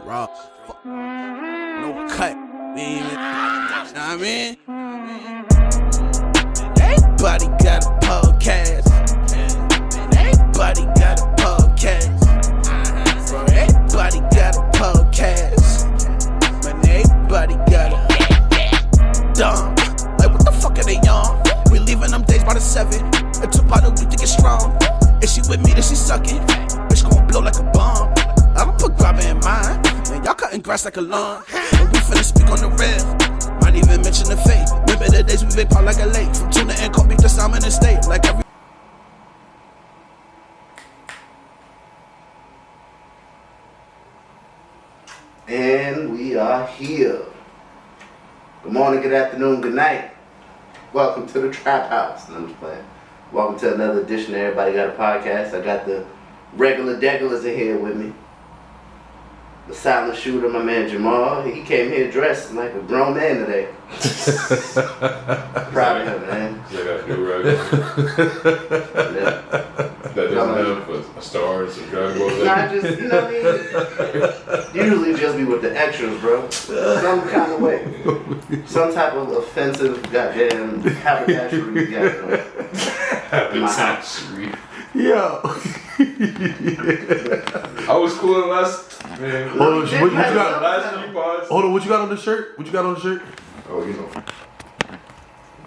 raw. No cut. You know what I mean? Everybody got a podcast. Everybody got a podcast. Bro, everybody got a podcast. Man, everybody got a dumb. Like, what the fuck are they on? We leaving them days by the 7. It took about a week to get strong. If she with me, then she sucking. Bitch gon' blow like a bomb. I'ma put grabber in mine. And y'all cutting grass like a lawn. And we finna speak on the real. Might even mention the fate. Remember the days we vape out like a lake. From tuna and corned beef to salmon and steak. Like every. And we are here. Good morning, good afternoon, good night. Welcome to the Trap House. No, I'm just playing. Welcome to another edition of Everybody Got a Podcast. I got the regular degulars in here with me. The silent shooter, my man Jamal. He came here dressed like a grown man today. Proud of him, man. I got new regular. That doesn't have a star and some Dragon Ball Z. Nah, just, you know what I mean? Usually just be with the extras, bro. Some kind of way. Some type of offensive goddamn haberdashery goddamn. Haberdashery. Yo. I was cool in last, man. Hold on, what you got? Last few pods. Hold on, what you got on the shirt? What you got on the shirt? Oh, you know.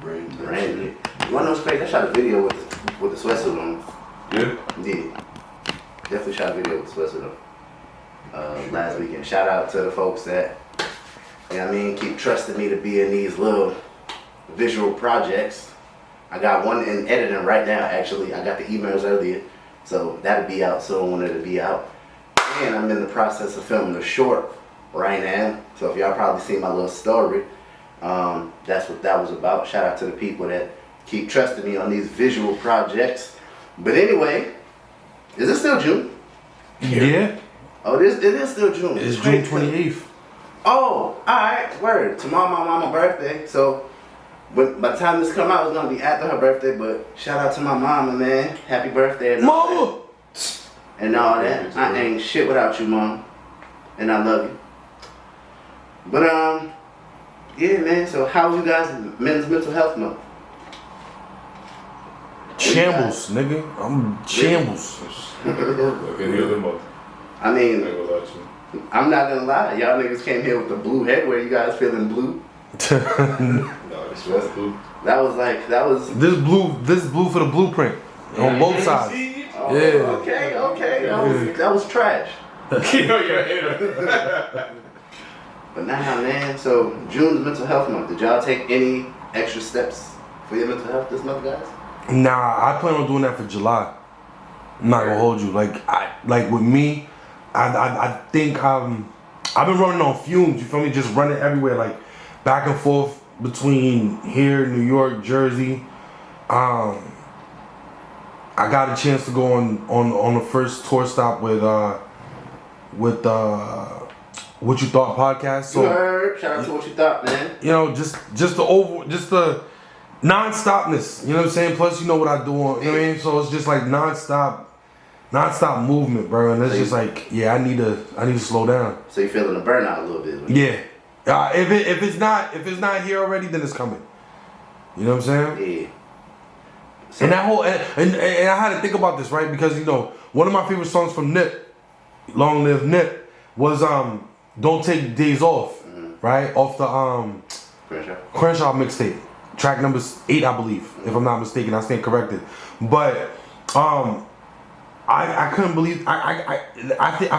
Randy. You wanna know what's crazy? I shot a video with the sweatsuit on. Yeah? Yeah. Definitely shot a video with the sweatsuit on. Last weekend. Shout out to the folks that, you know what I mean, keep trusting me to be in these little visual projects. I got one in editing right now, actually. I got the emails earlier. So that'll be out soon when it'll be out. And I'm in the process of filming a short right now. So if y'all probably seen my little story, that's what that was about. Shout out to the people that keep trusting me on these visual projects. But anyway, is it still June? Yeah. Oh, it is still June. It's June 28th. Oh, alright, word. Tomorrow my mama's birthday, so by the time this come out, it's gonna be after her birthday. But shout out to my mama, man. Happy birthday and all Mama! that. And all that. I ain't shit without you, mom. And I love you. But yeah, man. So how's you guys' men's mental health month? Shambles, nigga. I'm shambles. Okay, the other month. I mean, I ain't gonna lie to you. I'm not gonna lie. Y'all niggas came here with the blue head. Where you guys feeling blue? No, it's just blue. That was. This blue for the blueprint on both sides. Oh, Yeah. Okay. That was trash. Yo, you're a hater. But nah, man. So June's mental health month. Did y'all take any extra steps for your mental health this month, guys? Nah, I plan on doing that for July. I'm not gonna hold you. Like with me, I think I've been running on fumes. You feel me? Just running everywhere, like back and forth between here, New York, Jersey. I got a chance to go on the first tour stop with What You Thought podcast. So shout out to What You Thought, man. you know, just the non-stopness. You know what I'm saying? Plus, you know what I do on. You know what I mean? So it's just like non-stop movement, bro. And it's just like, yeah, I need to slow down. So you feeling the burnout a little bit? Yeah. If it's not here already, then it's coming. You know what I'm saying? Yeah. And that whole and I had to think about this, right? Because you know, one of my favorite songs from Nip, Long Live Nip, was Don't Take Days Off, right? Off the Crenshaw mixtape. Track number 8, I believe, if I'm not mistaken. I stand corrected. But I couldn't believe I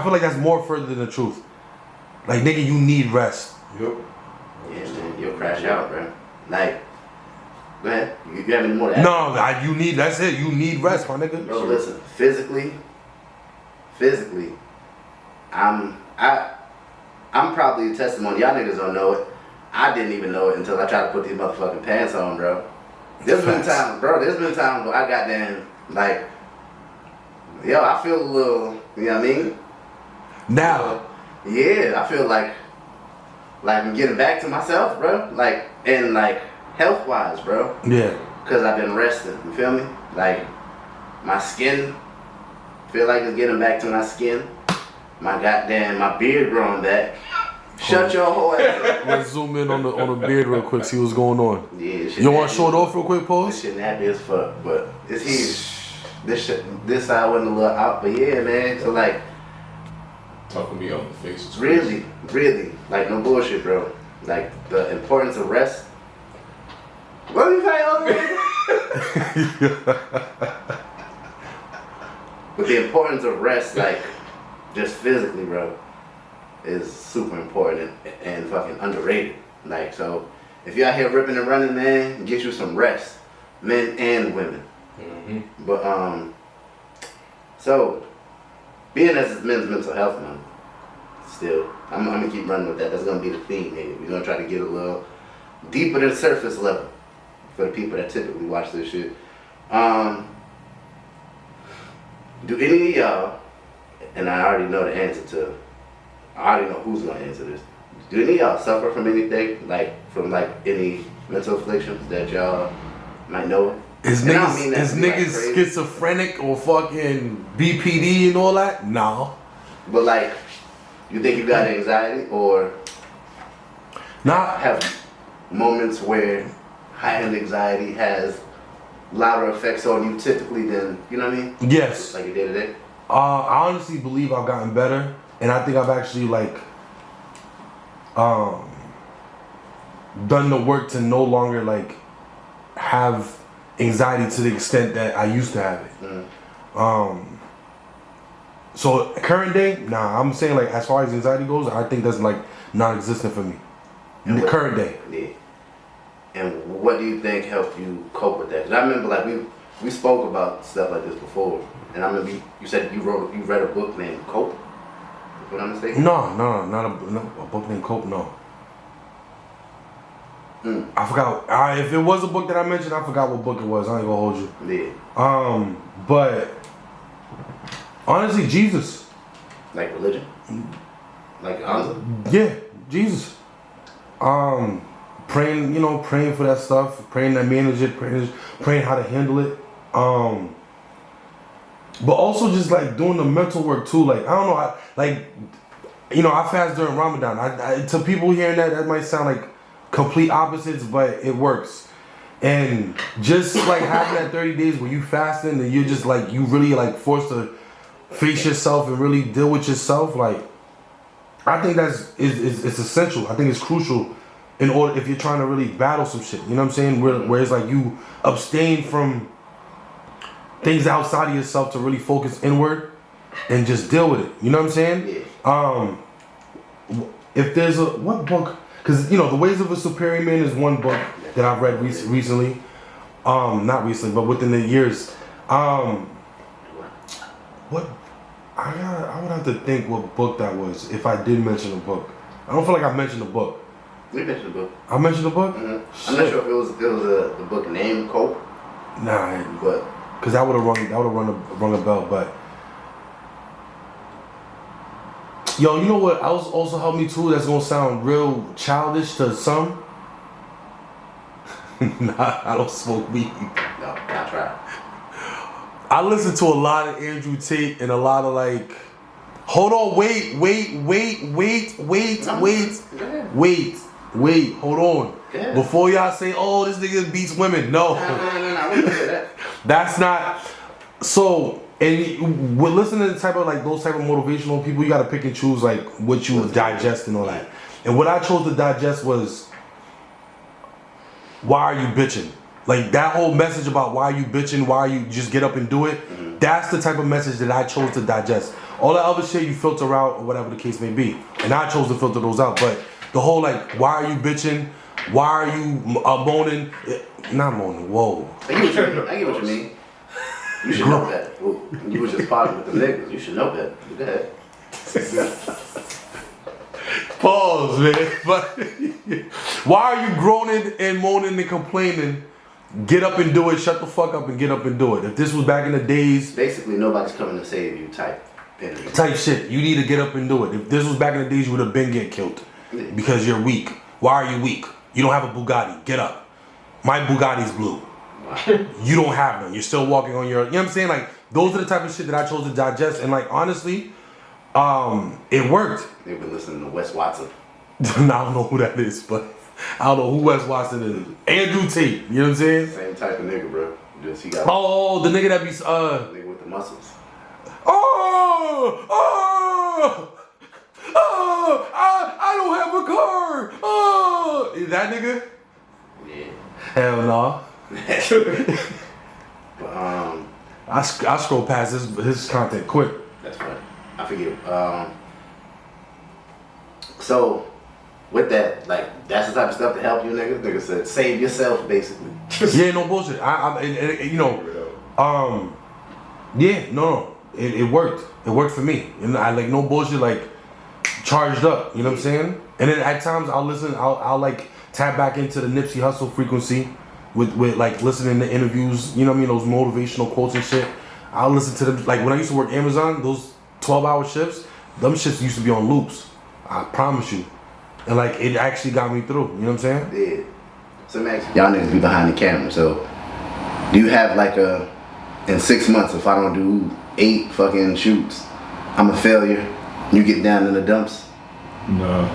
feel like that's more further than the truth. Like, nigga, you need rest. Yep. Yeah, man, you'll crash out, bro. Like, go ahead. You got any more to add? No, that's it. You need rest, my nigga. Bro, listen. Physically, I'm probably a testimony. Y'all niggas don't know it. I didn't even know it until I tried to put these motherfucking pants on, bro. There's been times where I got down, like, yo, I feel a little, you know what I mean? Now. Yeah, I feel like I'm getting back to myself, bro. Like, and like, health-wise, bro. Yeah. Because I've been resting, you feel me? Like, my skin, feel like it's getting back to my skin. my beard growing back. Shut your whole ass up. Let's zoom in on the beard real quick, see what's going on. Yeah, shit You want to nappy show it as- off real quick, This pause? shit nappy as fuck, but it's huge. This side wasn't a little out, but yeah, man. So like, Talking me on the face. It's really, like no bullshit, bro. Like the importance of rest. What are you saying? But the importance of rest, like just physically, bro, is super important and fucking underrated. Like, so if you're out here ripping and running, man, get you some rest, men and women. Mm-hmm. But so being as men's mental health month, still, I'm gonna keep running with that. That's gonna be the theme, nigga. We're gonna try to get a little deeper than surface level for the people that typically watch this shit. Do any of y'all, and I already know the answer to, I already know who's gonna answer this. Do any of y'all suffer from anything, like from like any mental afflictions that y'all might know? Is And I don't mean niggas, that is to be, like, niggas crazy. schizophrenic or fucking BPD and all that? No. But like, you think you got anxiety or Not. have moments where heightened anxiety has louder effects on you typically than, you know what I mean? Yes. Like your day to day? I honestly believe I've gotten better, and I think I've actually like done the work to no longer like have anxiety to the extent that I used to have it. So current day, nah, I'm saying like as far as anxiety goes, I think that's like non-existent for me. In the current day. Yeah. And what do you think helped you cope with that? 'Cause I remember like we spoke about stuff like this before, and I remember you said you read a book named Cope. If I'm mistaken. No, not a book named Cope. No. I forgot. If it was a book that I mentioned, I forgot what book it was. I ain't gonna hold you. Yeah. But honestly, Jesus. Like religion. Like honestly. Yeah, Jesus. Praying, praying for that stuff, praying to manage it, praying how to handle it. But also just like doing the mental work too. Like I don't know, I fast during Ramadan. I to people hearing that might sound like complete opposites, but it works. And just like having that 30 days where you fasting and you're just like you really like forced to face yourself and really deal with yourself, like I think it's essential. I think it's crucial in order if you're trying to really battle some shit. You know what I'm saying? Where it's like you abstain from things outside of yourself to really focus inward and just deal with it. You know what I'm saying? Yeah. If there's what book? Because The Ways of a Superior Man is one book that I've read recently. Not recently, but within the years. What? I would have to think what book that was if I did mention a book. I don't feel like I mentioned a book. We mentioned the book. I mentioned a book? Mm-hmm. I'm not sure if it was the book named Cope, Nah, but because that would have rung a bell. But yo, you know what else also helped me too? That's gonna sound real childish to some. Nah, I don't smoke weed. no, I tried. I listen to a lot of Andrew Tate and a lot of like. Hold on, wait, hold on. Yeah. Before y'all say, oh, this nigga beats women. No. No, I wouldn't say that. That's not. So, and with listening to the type of like those type of motivational people, you gotta pick and choose like what you digest and all that. And what I chose to digest was, why are you bitching? Like that whole message about why you bitching, why you just get up and do it. Mm-hmm. That's the type of message that I chose to digest. All that other shit you filter out or whatever the case may be. And I chose to filter those out. But the whole like, why are you bitching? Why are you moaning? Not moaning, whoa. I get what you mean. You should know that. You was just partying with the niggas. You should know that. Go ahead. Pause, man. But why are you groaning and moaning and complaining? Get up and do it. Shut the fuck up and get up and do it. If this was back in the days, Basically, nobody's coming to save you type energy. type shit, you need to get up and do it. If this was back in the days, you would have been get killed because you're weak. Why are you weak? You don't have a Bugatti. Get up. My Bugatti's blue. Wow. You don't have none. You're still walking on your. You know what I'm saying? Like those are the type of shit that I chose to digest. And like honestly, It worked. They've been listening to Wes Watson. I don't know who that is, but I don't know who Wes Watson is. Andrew Tate, you know what I'm saying? Same type of nigga, bro. Just he got Oh, the nigga that be nigga with the muscles. I don't have a car. Oh, is that nigga? Yeah. Hell no. But I scroll past his content quick. that's funny. I forget. So with that, like that's the type of stuff to help you, nigga. Nigga said save yourself, basically. Yeah, no bullshit. You know, yeah, no, it worked. It worked for me. And I like no bullshit. Like charged up. You know what I'm saying? And then at times I'll listen. I'll like tap back into the Nipsey Hussle frequency with like listening to interviews. You know what I mean? Those motivational quotes and shit. I'll listen to them. Like when I used to work Amazon, those 12-hour shifts, them shits used to be on loops. I promise you. And like it actually got me through. You know what I'm saying? Yeah. So Max, y'all niggas be behind the camera. So do you have like in 6 months, if I don't do 8 fucking shoots, I'm a failure? You get down in the dumps? No.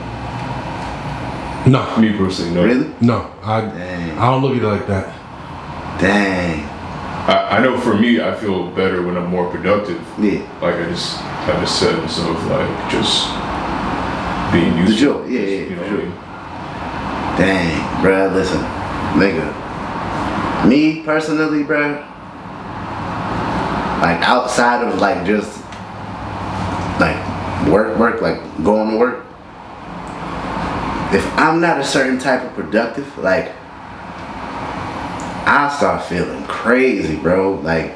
No. Me personally, no. Really? No. Dang. I don't look at it like that. Dang. I know for me, I feel better when I'm more productive. Yeah. Like I just have a sense of like just being used The joke. Yeah, yeah, you know for what I sure. mean? Dang, bruh, listen, nigga. Me personally, bruh, like outside of like just like work, like going to work, if I'm not a certain type of productive, like I start feeling crazy, bro. Like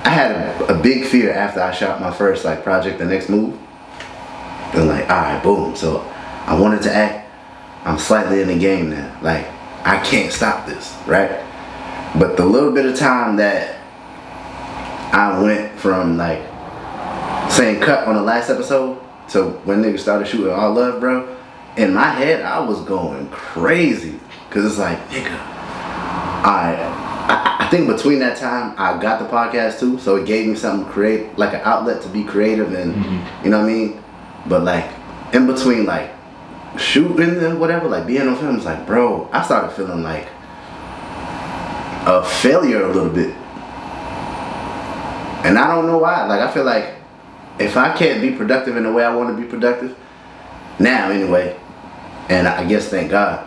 I had a big fear after I shot my first like project, The Next Move. And like, alright, boom. So I wanted to act. I'm slightly in the game now. Like, I can't stop this, right? But the little bit of time that I went from like saying cut on the last episode to when niggas started shooting All Love, bro, in my head I was going crazy. Cause it's like, nigga, I think between that time I got the podcast too, so it gave me something to create, like an outlet to be creative and you know what I mean? But like in between like shooting and whatever, like being on film, it's like, bro, I started feeling like a failure a little bit. And I don't know why. Like I feel like if I can't be productive in the way I want to be productive, now anyway, and I guess thank God,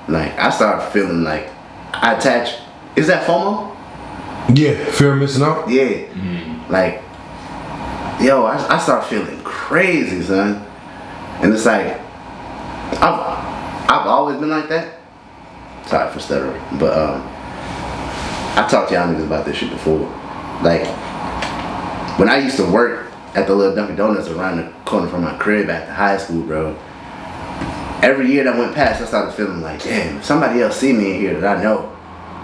like I started feeling like I attach, is that FOMO? Yeah, fear of missing out. Yeah. Like, yo, I start feeling crazy, son. And it's like, I've always been like that. Sorry for stuttering, but I talked to y'all niggas about this shit before. Like, when I used to work at the little Dunkin' Donuts around the corner from my crib after high school, bro, every year that went past, I started feeling like, damn, if somebody else see me in here that I know,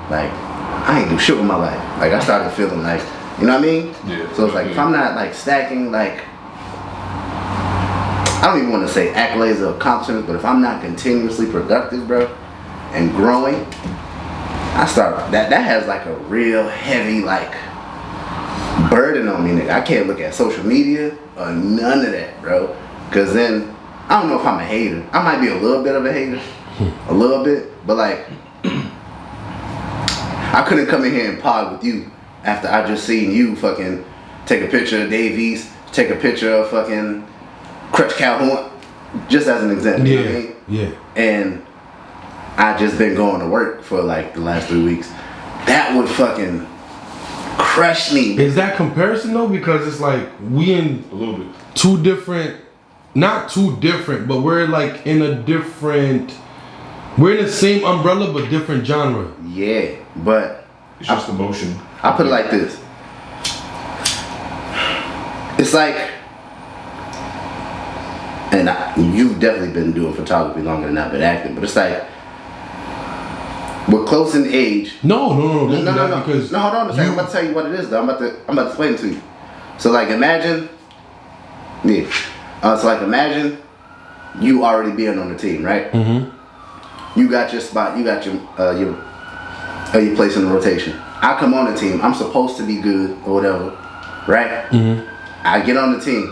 like, I ain't do shit with my life. Like, I started feeling like, you know what I mean? Yeah. So it's like, if I'm not like stacking, like, I don't even want to say accolades or accomplishments, but if I'm not continuously productive, bro, and growing, I start, that has like a real heavy, like, burden on me, nigga. I can't look at social media or none of that, bro. Cause then, I don't know if I'm a hater. I might be a little bit of a hater. A little bit, but like, I couldn't come in here and pod with you after I just seen you fucking take a picture of Dave East, take a picture of fucking Crutch Calhoun, just as an example. Yeah, you know what I mean? yeah. And I just been going to work for like the last 3 weeks. That would fucking crush me. Is that comparison though? Because it's like we in A little bit. two different, not too different, but we're like in a different, we're in the same umbrella but different genre. Yeah, but It's just emotion. I put it like this. It's like, and you've definitely been doing photography longer than I've been acting, but it's like, we're close in age. No, don't do that because No, hold on a second. I'm about to tell you what it is though. I'm about to explain it to you. So like imagine, so like imagine you already being on the team, right? Mm-hmm. You got your spot. You got your place in the rotation. I come on the team. I'm supposed to be good or whatever, right? Mm-hmm. I get on the team.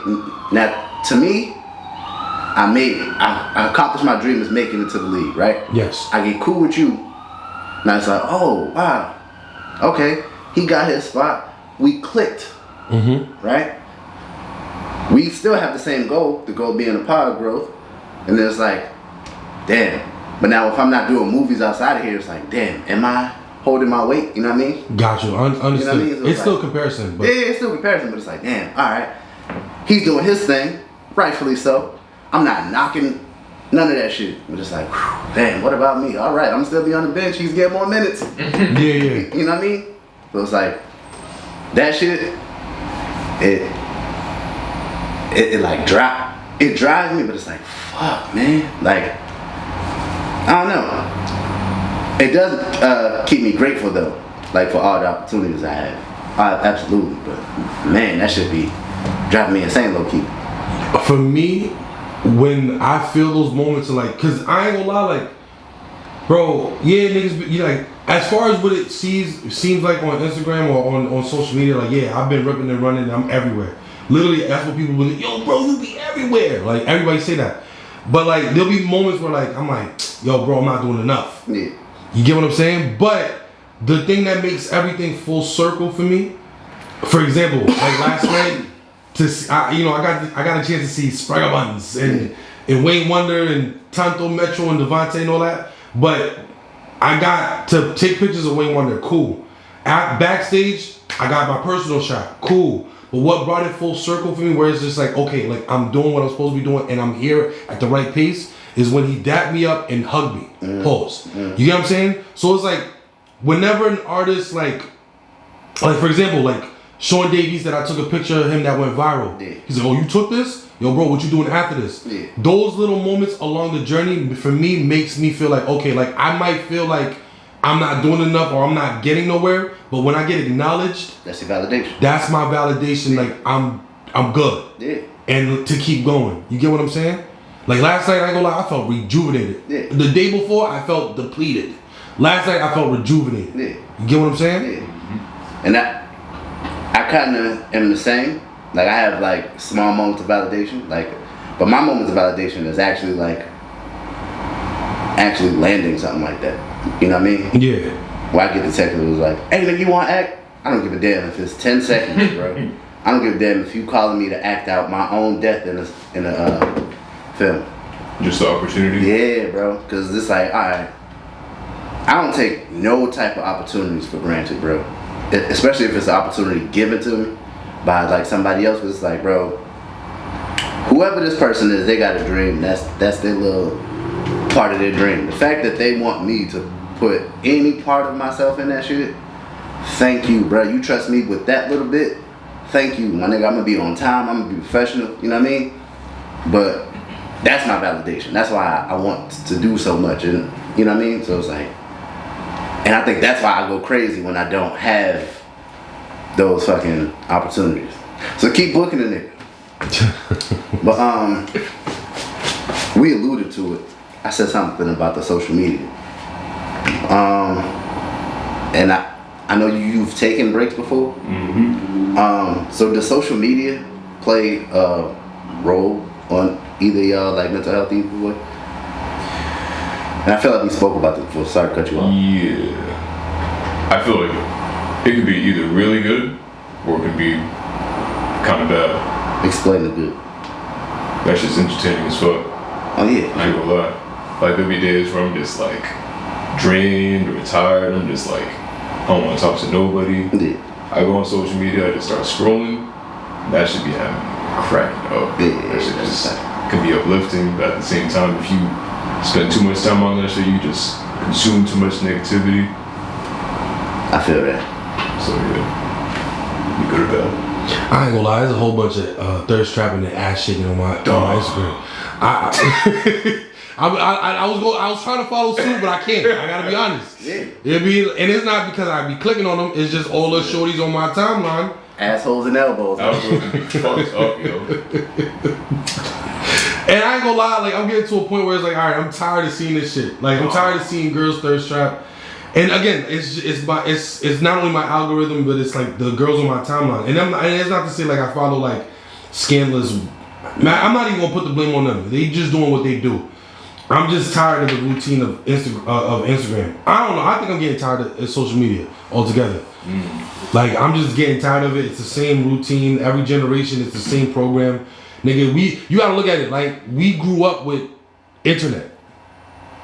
Now to me, I made it. I accomplished my dream of making it to the league, right? Yes. I get cool with you. Now it's like, oh, wow. Okay. He got his spot. We clicked. Right? We still have the same goal, the goal being a pod growth. And then it's like, damn. But now if I'm not doing movies outside of here, it's like, damn, am I holding my weight? You know what I mean? Got you. Understood. You know what I mean? So it's still comparison. But yeah, it's still comparison, but it's like, damn, all right. He's doing his thing, rightfully so. I'm not knocking none of that shit. I'm just like, whew, damn, what about me? All right, I'm still be on the bench. He's getting more minutes. yeah. You know what I mean? So it's like, that shit, it like it drives me, but it's like, fuck, man. Like, I don't know. It does keep me grateful though, like for all the opportunities I have. Absolutely, but man, that should be driving me insane low key. For me, when I feel those moments of like, cause I ain't gonna lie, like, bro, yeah, niggas, you like, as far as what it seems like on Instagram or on social media, like, yeah, I've been ripping and running, I'm everywhere. Literally, that's what people believe. Yo, bro, you be everywhere. Like, everybody say that. But like, there'll be moments where like, I'm like, yo, bro, I'm not doing enough. Yeah. You get what I'm saying? But the thing that makes everything full circle for me, for example, like last night, I got a chance to see Spragga Buns and Wayne Wonder and Tonto Metro and Devontae and all that. But I got to take pictures of Wayne Wonder, cool. Backstage, I got my personal shot, cool. But what brought it full circle for me, where it's just like, okay, like I'm doing what I'm supposed to be doing and I'm here at the right pace, is when he dapped me up and hugged me. Pause. You get what I'm saying? So it's like, whenever an artist like for example, like Sean Davies, that I took a picture of him that went viral. Yeah. He's like, oh, you took this? Yo, bro, what you doing after this? Yeah. Those little moments along the journey, for me, makes me feel like, okay, like I might feel like I'm not doing enough or I'm not getting nowhere, but when I get acknowledged, That's your validation. that's my validation. Like I'm good. Yeah. And to keep going. You get what I'm saying? Like last night, I ain't gonna lie, I felt rejuvenated. Yeah. The day before, I felt depleted. Last night, I felt rejuvenated. Yeah. You get what I'm saying? Yeah. And I kind of am the same. Like I have like small moments of validation, like, but my moments of validation is actually like actually landing something like that. You know what I mean? Yeah. Where I get the text, it was like, hey, nigga, you want to act? I don't give a damn if it's 10 seconds, bro. I don't give a damn if you calling me to act out my own death in a film. Just the opportunity. Yeah, bro. Cause it's like, alright, I don't take no type of opportunities for granted, bro. Especially if it's an opportunity given to me by like somebody else. Cause it's like, bro, whoever this person is, they got a dream. That's their little part of their dream. The fact that they want me to put any part of myself in that shit, thank you, bro. You trust me with that little bit. Thank you, my nigga. I'm gonna be on time. I'm gonna be professional. You know what I mean? But that's my validation. That's why I want to do so much, and you know what I mean. So it's like, and I think that's why I go crazy when I don't have those fucking opportunities. So keep booking a nigga. But we alluded to it. I said something about the social media. And I know you've taken breaks before. So does social media play a role on either y'all, like mental health either way? And I feel like we spoke about this before. Sorry to cut you off. Yeah. I feel like it could be either really good or it could be kind of bad. Explain the good. That shit's entertaining as fuck. Oh yeah. I ain't gonna lie. Like there'll be days where I'm just like drained or tired. I'm just like, I don't want to talk to nobody. Yeah. I go on social media, I just start scrolling. That should be having me cracking up. Yeah, That shit just can be uplifting, but at the same time, if you spend too much time on that shit, you just consume too much negativity. I feel that. So yeah, you good or bad. I ain't gonna lie, there's a whole bunch of thirst trapping and ass shaking on my Instagram. I was trying to follow suit, but I can't. I gotta be honest. Yeah. And it's not because I be clicking on them. It's just all the shorties on my timeline. Assholes and elbows. That was going to be fucked up, yo. And I ain't gonna lie, like I'm getting to a point where it's like, all right, I'm tired of seeing this shit. Like I'm tired of seeing girls thirst trap. And again, it's not only my algorithm, but it's like the girls on my timeline. And it's not to say like I follow like scandalous Man, I'm not even gonna put the blame on them. They just doing what they do. I'm just tired of the routine of Instagram. I don't know. I think I'm getting tired of social media altogether. Like, I'm just getting tired of it. It's the same routine. Every generation, it's the same program. Nigga, you gotta look at it. Like, we grew up with internet.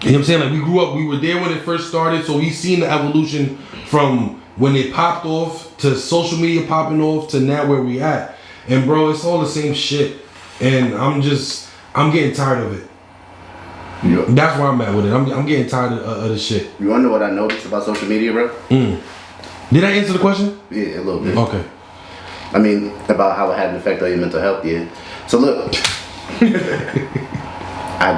You know what I'm saying? Like, we grew up, we were there when it first started, so we seen the evolution from when it popped off to social media popping off to now where we at. And bro, it's all the same shit. And I'm getting tired of it. Yeah. That's where I'm at with it. I'm getting tired of the shit. You wanna know what I noticed about social media, bro? Did I answer the question? Yeah, a little bit. Okay. I mean, about how it had an effect on your mental health, yeah. So look, I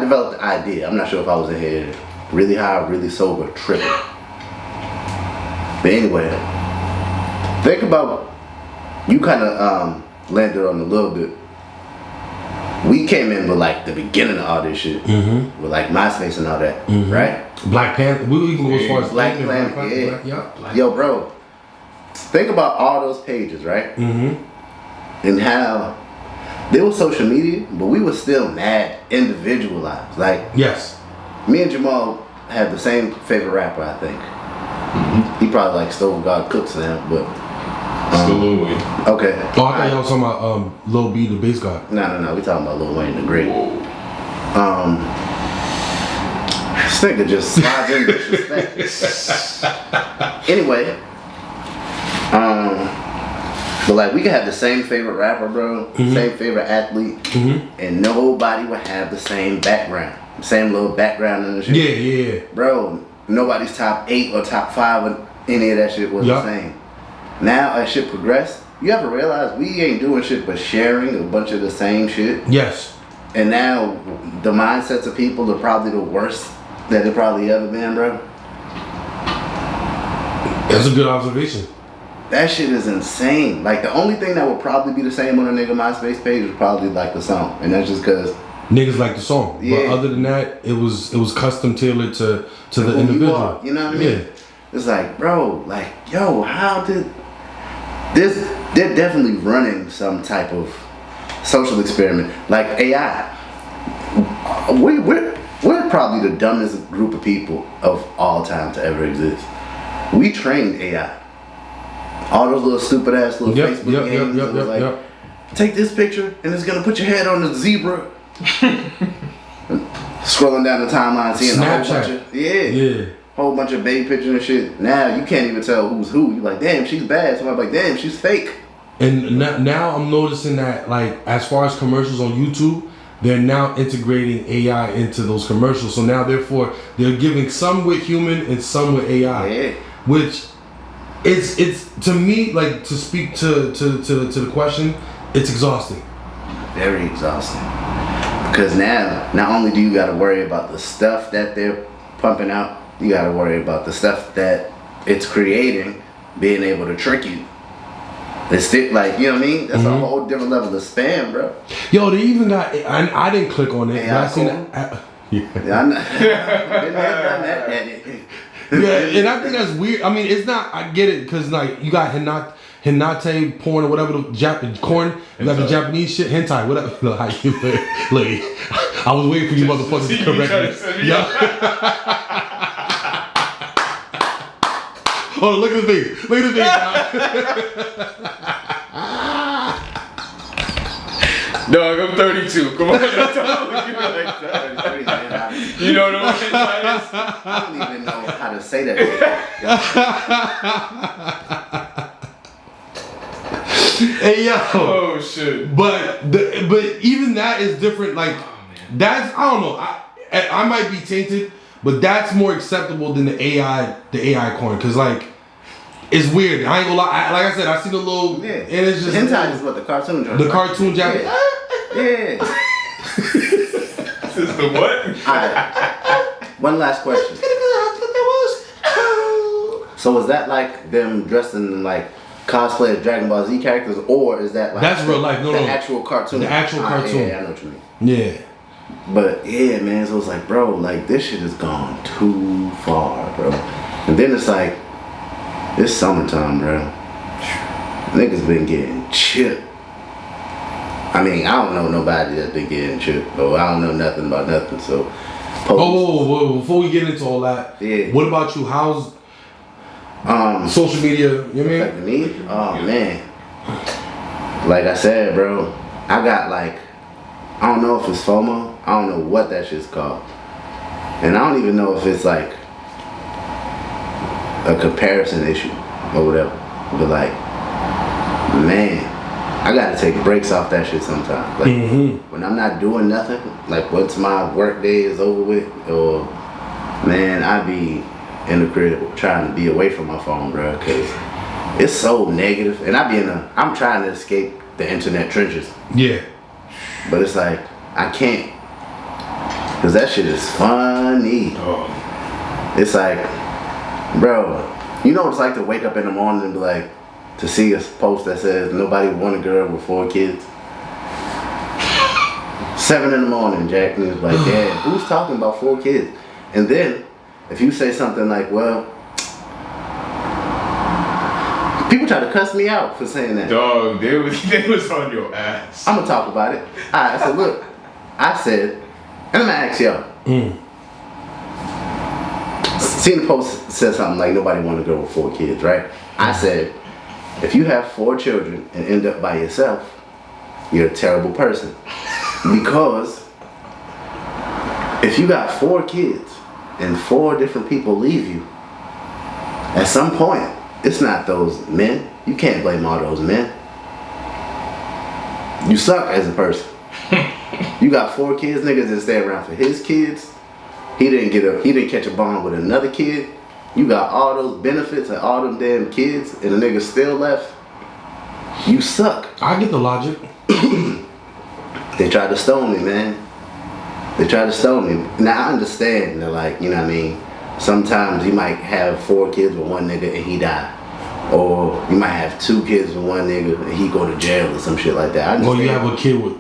developed the idea. I'm not sure if I was in here really high, really sober, tripping. But anyway, think about, you kind of landed on a little bit. We came in with like the beginning of all this shit, with like MySpace and all that, right? Black Panther. We even go as far as Black Panther, yeah. Yo, bro, think about all those pages, right? And how there was social media, but we were still mad individualized. Like, yes, me and Jamal have the same favorite rapper, I think. He probably like Stove God Cooks now, but Still Lil Wayne. okay. Oh, I thought y'all was talking about Lil B, the bass guy. No. We talking about Lil Wayne the Great. This nigga just slides in disrespect. Anyway, but like we could have the same favorite rapper, bro, same favorite athlete, and nobody would have the same background, same little background in the shit. Yeah. Bro, nobody's top 8 or top 5 of any of that shit was the same. Now as shit progressed, you ever realize we ain't doing shit but sharing a bunch of the same shit? Yes. And now the mindsets of people are probably the worst that it probably ever been, bro. That's a good observation. That shit is insane. Like the only thing that would probably be the same on a nigga MySpace page is probably like the song, and that's just because niggas like the song. Yeah. But other than that, it was custom tailored to the individual. You know what I mean? Yeah. It's like, bro, like, yo, how did this? They're definitely running some type of social experiment, like AI. We're probably the dumbest group of people of all time to ever exist. We trained AI. All those little stupid ass little Facebook games. It was like, take this picture and it's gonna put your head on the zebra. Scrolling down the timeline, seeing Snapchat. a whole bunch of baby pictures and shit. Now you can't even tell who's who. You're like, damn, she's bad. So I'm like, damn, she's fake. And now I'm noticing that, like, as far as commercials on YouTube, they're now integrating AI into those commercials. So now, therefore, they're giving some with human and some with AI, which it's to me, like, to speak to the question, it's exhausting. Very exhausting. Because now, not only do you got to worry about the stuff that they're pumping out, you got to worry about the stuff that it's creating, being able to trick you. It's still, like, you know what I mean? That's a whole different level of spam, bro. Yo, they even got, I didn't click on it. I seen it. Yeah, I'm not. Been there, done that. Yeah, and I think that's weird. I mean, it's not, I get it, because, like, you got Hinate porn or whatever, the corn, you got the Japanese shit, hentai, whatever. Look, how you look. I was waiting for you motherfuckers to correct me. Yeah. Oh, look at the face. Look at the face. Dog, I'm 32. Come on. You know what I'm saying? I don't even know how to say that. Hey, yo. Oh, shit. But even that is different. Like, that's, I don't know. I might be tainted, but that's more acceptable than the AI corn. Because, like, it's weird. I ain't gonna lie. Like I said, I see the little, and it's just hentai is what the cartoon. The cartoon Japanese. Yeah. This is the what? Alright. One last question. So was that like them dressed in like cosplay as Dragon Ball Z characters, or is that like that's real life? No, actual cartoon? The actual cartoon. Yeah, I know what you mean. Yeah. But yeah, man. So it's like, bro, like this shit has gone too far, bro. And then it's like, it's summertime, bro. Niggas been getting chipped. I mean, I don't know nobody that's been getting tripped, or I don't know nothing about nothing. So, Oh, before we get into all that, yeah. What about you? How's social media? You know what I mean? Affecting me? Oh man. Like I said, bro, I got like, I don't know if it's FOMO. I don't know what that shit's called, and I don't even know if it's like a comparison issue or whatever. But like, man, I gotta take breaks off that shit sometimes. Like when I'm not doing nothing, like once my work day is over with, or man, I be in the crib trying to be away from my phone, bro, cause it's so negative, and I'm trying to escape the internet trenches. Yeah. But it's like I can't, cause that shit is funny. Oh. It's like, bro, you know what it's like to wake up in the morning and be like, to see a post that says nobody want a girl with 4 kids. 7 in the morning, Jack, and it's like, damn, who's talking about 4 kids? And then if you say something like, well, people try to cuss me out for saying that. Dog, they was on your ass. I'm gonna talk about it. Alright, so look, I said, and I'm gonna ask y'all. Seen the post said something like nobody want a girl with 4 kids, right? I said, if you have 4 children and end up by yourself, you're a terrible person. Because if you got 4 kids and 4 different people leave you, at some point, it's not those men. You can't blame all those men. You suck as a person. You got 4 kids, niggas that stay around for his kids. He didn't catch a bond with another kid. You got all those benefits and all them damn kids, and the nigga still left. You suck. I get the logic. They tried to stone me, man. They tried to stone me. Now I understand that, like, you know what I mean? Sometimes you might have 4 kids with one nigga and he die. Or you might have 2 kids with one nigga and he go to jail or some shit like that. Or you have a kid with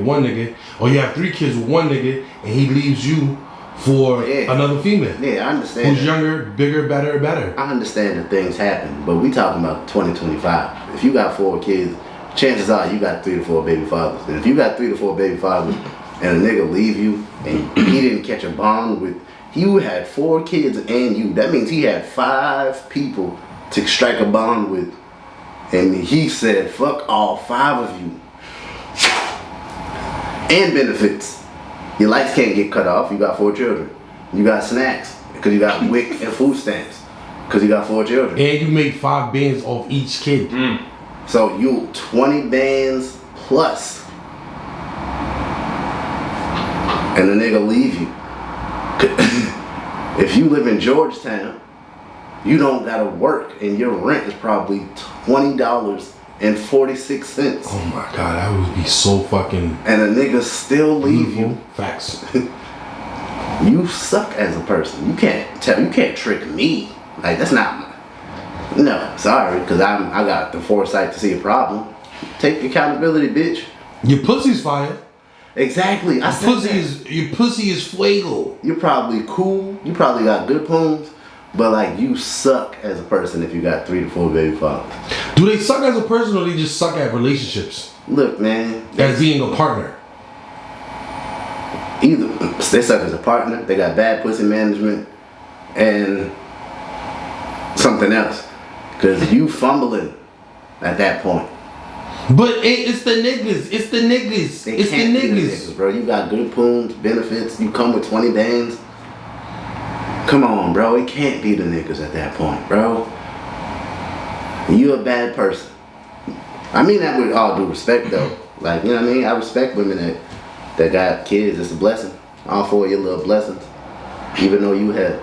one nigga, or you have 3 kids with one nigga and he leaves you for another female. Yeah, I understand. Who's younger, bigger, better. I understand that things happen, but we talking about 2025. If you got 4 kids, chances are you got 3 to 4 baby fathers. And if you got 3 to 4 baby fathers and a nigga leave you and he didn't catch a bond with, you had 4 kids and you, that means he had 5 people to strike a bond with, and he said, fuck all 5 of you. And benefits. Your lights can't get cut off. You got 4 children. You got snacks because you got WIC and food stamps because you got 4 children. And you make 5 bands off each kid. So you 20 bands plus, and the nigga leave you. If you live in Georgetown, you don't gotta work, and your rent is probably $20.46. Oh my god, that would be so fucking. And a nigga still leave you. Facts. You suck as a person. You can't trick me. Like, that's not my. No, sorry, because I got the foresight to see a problem. Take accountability, bitch. Your pussy's fire. Exactly. Your pussy is fuego. You're probably cool. You probably got good poems, but like, you suck as a person if you got 3 to 4 baby fathers. Do they suck as a person, or they just suck at relationships? Look, man. As being a partner. Either they suck as a partner, they got bad pussy management, and something else. Cause you fumbling at that point. But it's the niggas. It's the niggas. It's the niggas, bro. You got good poons, benefits. You come with 20 bands. Come on, bro. It can't be the niggas at that point, bro. You a bad person. I mean that with all due respect, though. Like, you know what I mean? I respect women that got kids. It's a blessing. All 4 of your little blessings. Even though you had.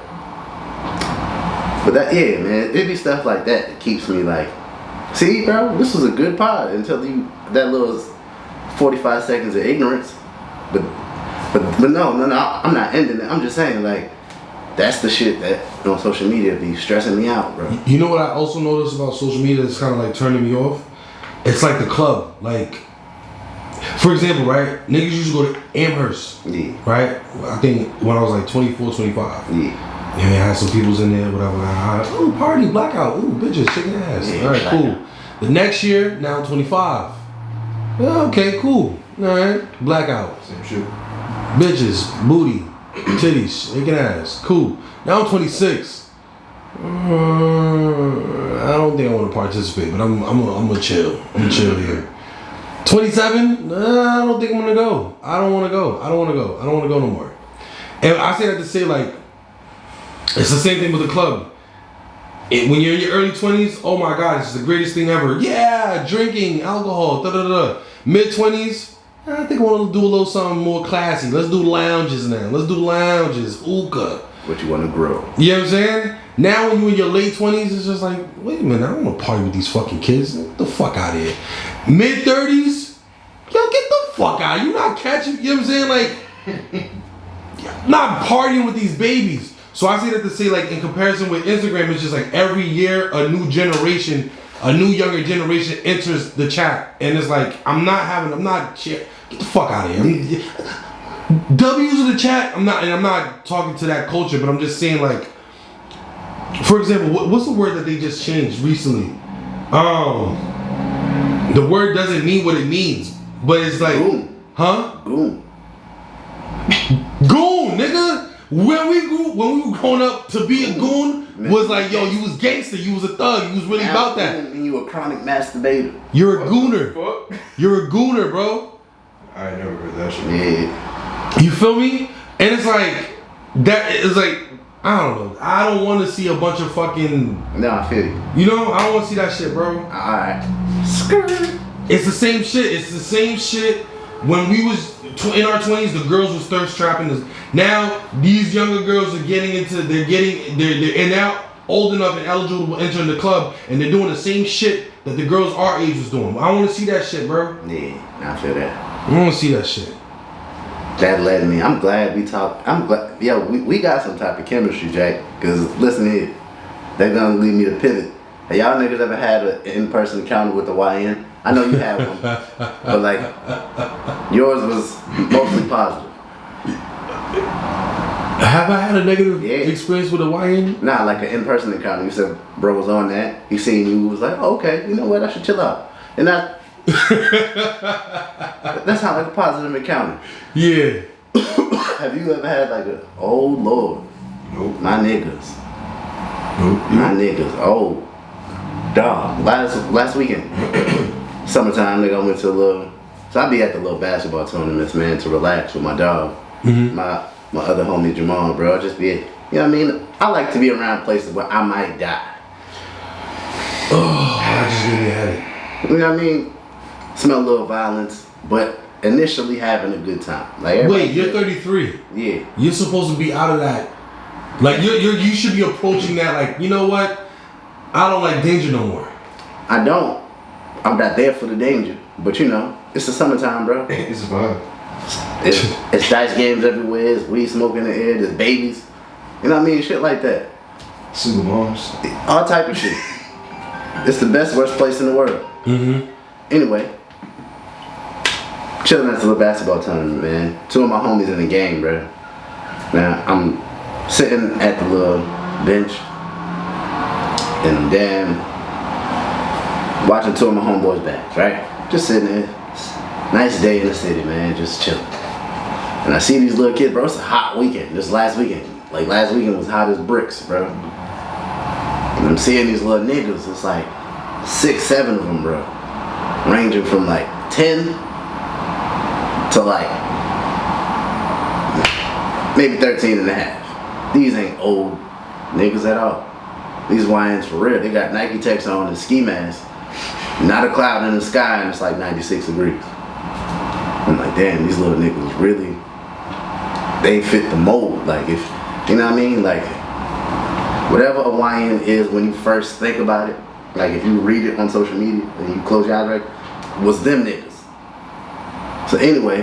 But that, yeah, man. It be stuff like that keeps me like, see, bro, this was a good pod until that little 45 seconds of ignorance. But no, I'm not ending it. I'm just saying, like, that's the shit that on social media be stressing me out, bro. You know what I also noticed about social media that's kind of like turning me off? It's like the club. Like, for example, right? Niggas used to go to Amherst. Yeah. Right? I think when I was like 24, 25. Yeah. Yeah, they had some peoples in there, whatever. Ooh, party, blackout. Ooh, bitches, shaking ass. Yeah, all right, cool. The next year, now I'm 25. Okay, cool. Alright. Blackout. Same shit. Bitches, booty, titties, shaking ass. Cool. Now I'm 26. I don't think I want to participate, but I'm gonna chill. I'm gonna chill here. 27? Nah, I don't think I'm gonna go. I don't wanna go. I don't wanna go no more. And I say that to say, like, it's the same thing with the club. When you're in your early 20s, oh my God, it's the greatest thing ever. Yeah, drinking, alcohol, da da da. Mid 20s, I think I want to do a little something more classy. Let's do lounges now. Let's do lounges, hookah. What you want to grow? You know what I'm saying? Now when you're in your late 20s, it's just like, wait a minute, I don't want to party with these fucking kids. Get the fuck out of here. Mid 30s, yo, get the fuck out. You not catching, you know what I'm saying? Like, not partying with these babies. So I say that to say, like, in comparison with Instagram, it's just like every year a new generation, a new younger generation enters the chat. And it's like, get the fuck out of here. W's of the chat, I'm not talking to that culture, but I'm just saying, like, for example, what's the word that they just changed recently? The word doesn't mean what it means, but it's like, Goon. Huh? Goon. Goon, nigga. When we were growing up, to be a goon was like, yo, you was gangster, you was a thug, you was really about that. And you a chronic masturbator. You're a gooner. Fuck? You're a gooner, bro. I ain't never heard that shit. Yeah. You feel me? And it's like, that is like, I don't know. I don't want to see a bunch of fucking, No, I feel you. you know, I don't want to see that shit, bro. Alright. Skirt. It's the same shit. It's the same shit. When we was in our 20s, the girls was thirst trapping us. Now these younger girls are they're now old enough and eligible to enter the club, and they're doing the same shit that the girls our age was doing. I want to see that shit, bro. Yeah, I feel that. I want to see that shit. That led me. I'm glad we talked. I'm glad. Yo, we got some type of chemistry, Jack. Cause listen here, they're gonna lead me to pivot. Have y'all niggas ever had an in-person encounter with the YN? I know you had one, but like yours was mostly positive. Have I had a negative Yeah. experience with a YN? Nah, like an in-person encounter. You said bro was on that. He seen you. Was like, oh, okay. You know what? I should chill out. And that sounds like a positive encounter. Yeah. Have you ever had like a oh Lord, Nope. my niggas, Nope. my niggas, oh dog. Last weekend, summertime, nigga, I went to a little. So I be at the little basketball tournaments, man, to relax with my dog. Mm-hmm. My other homie Jamal, bro. I just be, you know what I mean? I like to be around places where I might die. Oh, I just gave me a headache. You know what I mean? Smell a little violence, but initially having a good time. Like Wait, you're 33. Yeah. You're supposed to be out of that. Like you should be approaching that like, you know what? I don't like danger no more. I don't. I'm not there for the danger, but you know, it's the summertime, bro. It's a vibe. It's dice games everywhere. It's weed smoke in the air. There's babies. You know what I mean? Shit like that. Single moms. All type of shit. It's the best, worst place in the world. Mm-hmm. Anyway, chilling at the little basketball tournament, man. Two of my homies in the game, bro. Now I'm sitting at the little bench, and I'm damn watching two of my homeboys' backs, right? Just sitting there. Nice day in the city, man. Just chilling. And I see these little kids, bro. It's a hot weekend. This last weekend. Like last weekend was hot as bricks, bro. And I'm seeing these little niggas. It's like 6, 7 of them, bro. Ranging from like 10 to like maybe 13 and a half. These ain't old niggas at all. These YNs for real. They got Nike Techs on and ski masks. Not a cloud in the sky, and it's like 96 degrees. I'm like, damn, these little niggas really, they fit the mold. Like, if, you know what I mean? Like, whatever a YN is when you first think about it, like if you read it on social media and you close your eyes, right, was them niggas. So anyway,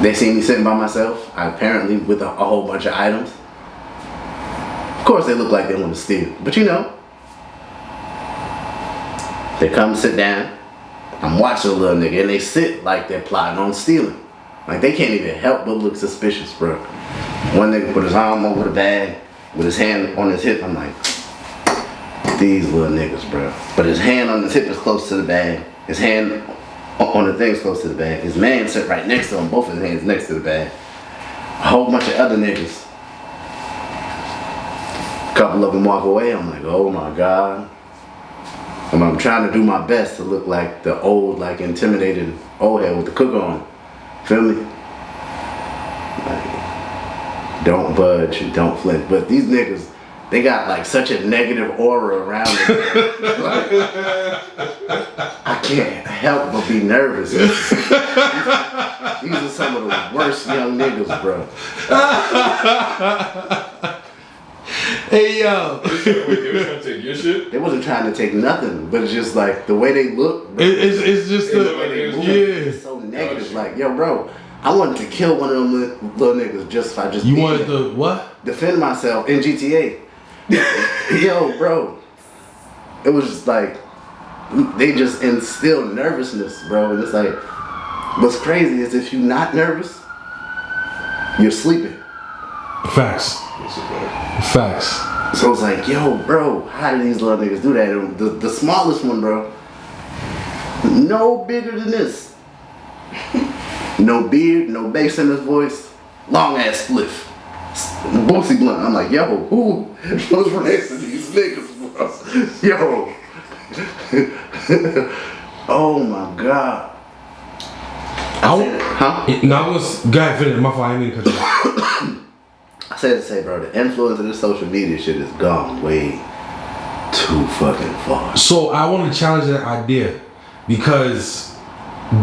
they see me sitting by myself, apparently with a whole bunch of items. Of course they look like they want to steal, but you know. They come sit down, I'm watching a little nigga, and they sit like they're plotting on stealing. Like they can't even help but look suspicious, bro. One nigga put his arm over the bag with his hand on his hip. I'm like, these little niggas, bro. But his hand on his hip is close to the bag. His hand on the things close to the bag. His man sat right next to him, both of his hands next to the bag. A whole bunch of other niggas. A couple of them walk away. I'm like, oh my God. And I'm trying to do my best to look like the old, like intimidated old head with the cook on. Feel me? Like, don't budge, don't flinch. But these niggas, they got like such a negative aura around them. Like, I can't help but be nervous. These are some of the worst young niggas, bro. Hey yo, Wait, they was trying to take your shit? They wasn't trying to take nothing, but it's just like the way they look. it's just They look like they was It's so negative. Like, yo, bro, I wanted to kill one of them little niggas just if I just. You wanted to what? Defend myself in GTA. Yo, bro, it was just like they just instill nervousness, bro. And it's like, what's crazy is if you're not nervous, you're sleeping. Facts. Facts. So it's like, yo, bro, how do these little niggas do that? And the smallest one, bro, no bigger than this. No beard, no bass in his voice, long ass spliff. Boosie blunt. I'm like, yo, who was next to these niggas, bro? Yo. Oh my God. No, I was. Go ahead, finish. My fault. I didn't mean to cut you off. I said to say, bro, the influence of this social media shit has gone way too fucking far. So I want to challenge that idea because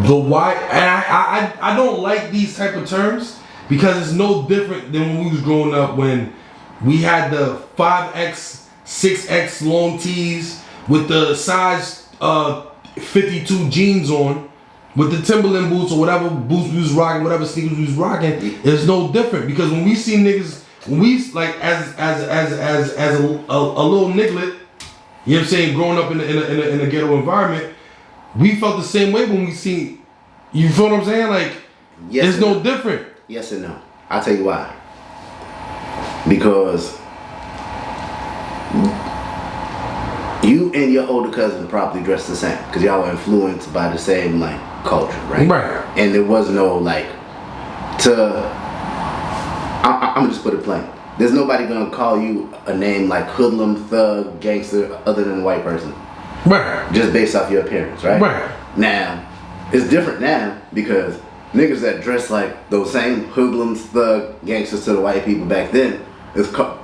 the why, and I don't like these type of terms because it's no different than when we was growing up when we had the 5X, 6X long tees with the size 52 jeans on. With the Timberland boots or whatever boots we was rocking, whatever sneakers we was rocking, it's no different because when we see niggas, when we like as a little niglet, you know what I'm saying, growing up in a ghetto environment, we felt the same way when we see. You feel what I'm saying? Like, yes, it's no different. Yes and no. I'll tell you why. Because you and your older cousin probably dressed the same because y'all were influenced by the same like culture, right? Right. And there was no like I'm gonna just put it plain. There's nobody gonna call you a name like hoodlum, thug, gangster other than a white person. Right. Just based off your appearance, right? Right. Now, it's different now because niggas that dress like those same hoodlums, thug, gangsters to the white people back then,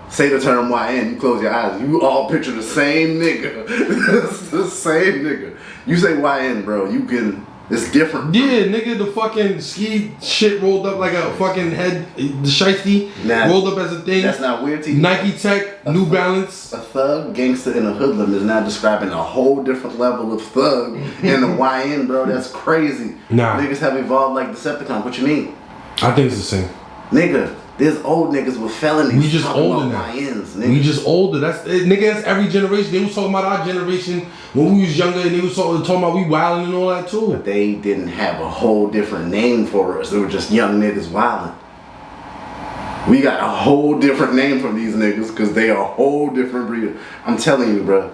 say the term YN, you close your eyes, you all picture the same nigga. It's the same nigga. You say YN, bro, you can, it's different. Yeah, nigga, the fucking ski shit rolled up like a fucking head, the shiesty rolled up as a thing. That's not weird to you. Nike Tech, New Balance. A thug, gangster, and a hoodlum is now describing a whole different level of thug and the YN, bro. That's crazy. Nah. Niggas have evolved like Decepticons. What you mean? I think it's the same. Nigga, there's old niggas with felonies. We just talking older about now. YNs, nigga. We just older. That's nigga. That's every generation. They was talking about our generation when we was younger, and they was talking about we wilding and all that too. But they didn't have a whole different name for us. They were just young niggas wilding. We got a whole different name from these niggas because they are a whole different breed. I'm telling you, bro.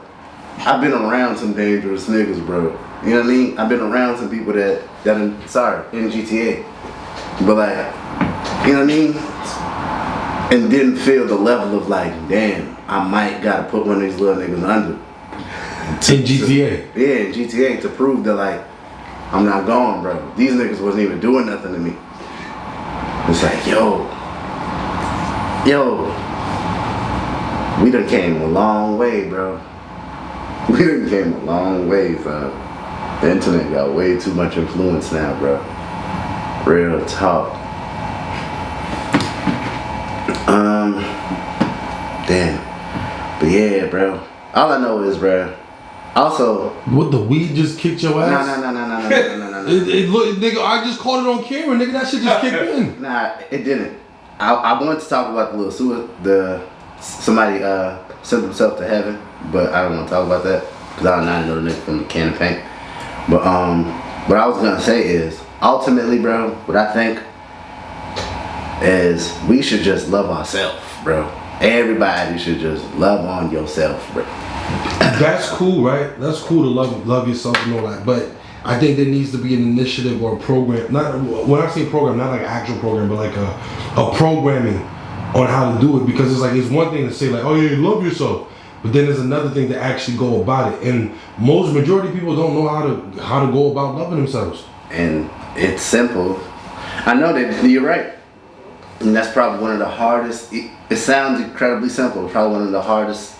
I've been around some dangerous niggas, bro. You know what I mean? I've been around some people that in GTA. But like, you know what I mean? And didn't feel the level of like, damn, I might gotta put one of these little niggas under. In GTA. Yeah, in GTA to prove that like, I'm not going, bro. These niggas wasn't even doing nothing to me. It's like, yo, we done came a long way, bro. We done came a long way, fam. The internet got way too much influence now, bro. Real talk. Damn. But yeah, bro. All I know is, bro. Also. What, the weed just kicked your ass? No. It look, nigga, I just caught it on camera, nigga. That shit just kicked in. Nah, it didn't. I wanted to talk about the little somebody sent himself to heaven, but I don't want to talk about that because I don't know the nigga from the can of paint. But what I was gonna say is ultimately, bro, what I think is we should just love ourselves, bro. Everybody should just love on yourself, bro. That's cool, right? That's cool to love yourself and all that. But I think there needs to be an initiative or a program. Not when I say program, not like an actual program, but like a programming on how to do it. Because it's like it's one thing to say like, oh yeah, love yourself, but then there's another thing to actually go about it. And majority of people don't know how to go about loving themselves. And it's simple. I know that you're right. And that's probably one of the hardest. It sounds incredibly simple. Probably one of the hardest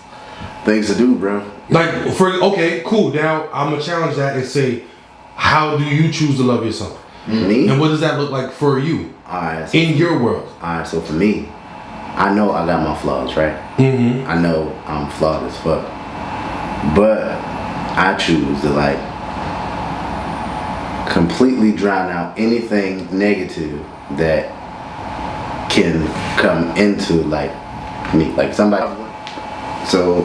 things to do, bro. Like okay, cool. Now I'm gonna challenge that and say, how do you choose to love yourself? Me? And what does that look like for you? Alright. In your world. Alright, so for me, I know I got my flaws, right? Mm-hmm. I know I'm flawed as fuck. But I choose to like completely drown out anything negative that can come into like me. Like somebody. So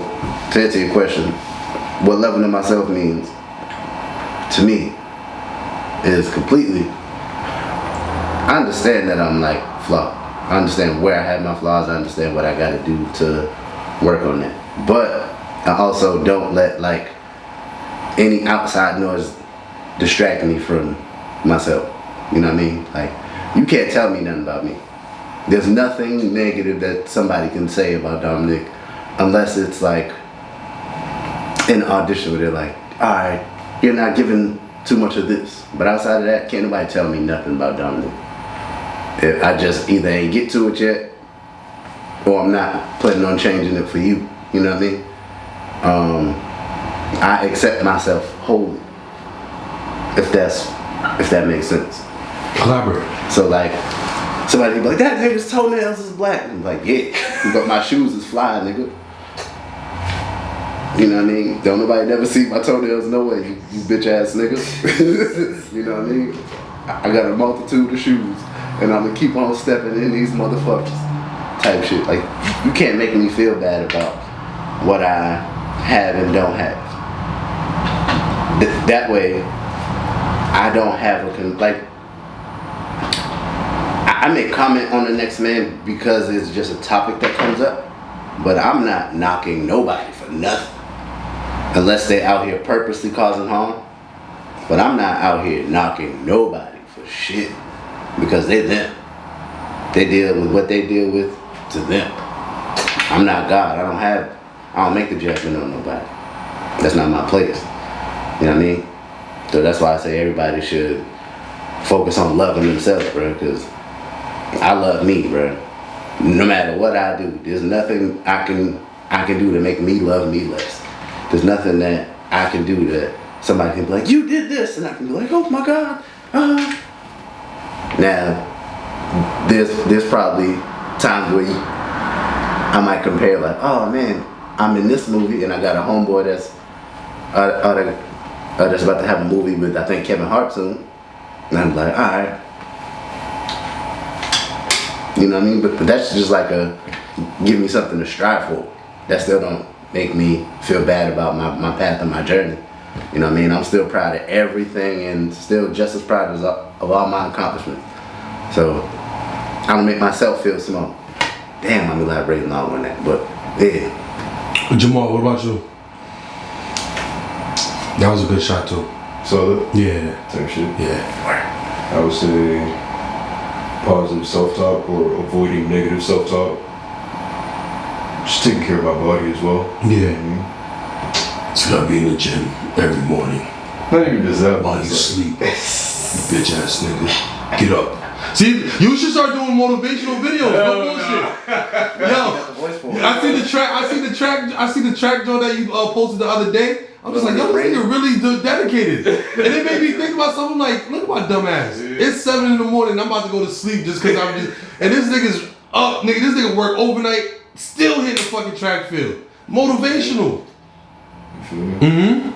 to answer your question, what loving of myself means to me is completely, I understand that I'm like flawed. I understand where I have my flaws. I understand what I gotta do to work on that. But I also don't let like any outside noise distract me from myself. You know what I mean? Like, you can't tell me nothing about me. There's nothing negative that somebody can say about Dominic unless it's like an audition where they're like, alright, you're not giving too much of this. But outside of that, can't nobody tell me nothing about Dominic. I just either ain't get to it yet, or I'm not planning on changing it for you. You know what I mean? I accept myself wholly. If that makes sense. Elaborate. So like, somebody be like, that nigga's toenails is black. I'm like, yeah, but my shoes is fly, nigga. You know what I mean? Don't nobody never see my toenails no way, you bitch ass nigga. You know what I mean? I got a multitude of shoes, and I'm gonna keep on stepping in these motherfuckers. Type shit. Like, you can't make me feel bad about what I have and don't have. That way, I don't have I may comment on the next man because it's just a topic that comes up, but I'm not knocking nobody for nothing. Unless they're out here purposely causing harm. But I'm not out here knocking nobody for shit. Because they're them. They deal with what they deal with to them. I'm not God. I don't make the judgment on nobody. That's not my place. You know what I mean? So that's why I say everybody should focus on loving themselves, bro. Because I love me, bro. No matter what I do, there's nothing I can do to make me love me less. There's nothing that I can do that somebody can be like, you did this, and I can be like, oh my God. Now, there's probably times where I might compare like, oh man, I'm in this movie and I got a homeboy that's about to have a movie with, I think, Kevin Hart soon. And I'm like, alright. You know what I mean? But that's just like give me something to strive for. That still don't make me feel bad about my path and my journey. You know what I mean? I'm still proud of everything and still just as proud of all my accomplishments. So I don't make myself feel small. Damn, I'm elaborating all on that, but yeah. Jamal, what about you? That was a good shot too. Solid? Yeah. Type shit? Yeah. I would say positive self-talk or avoiding negative self-talk. Just taking care of my body as well. Yeah. It's gotta be in the gym every morning. Not even just that. While you sleep. You bitch ass nigga. Get up. See, you should start doing motivational videos. No bullshit. Yo, I see the track joint that you posted the other day. I'm just like, yo, this nigga really dedicated. And it made me think about something like, look at my dumb ass. It's 7 in the morning. I'm about to go to sleep just because I'm just. And this nigga's up, nigga. This nigga work overnight, still hitting the fucking track field. Motivational. You feel me? Mm-hmm.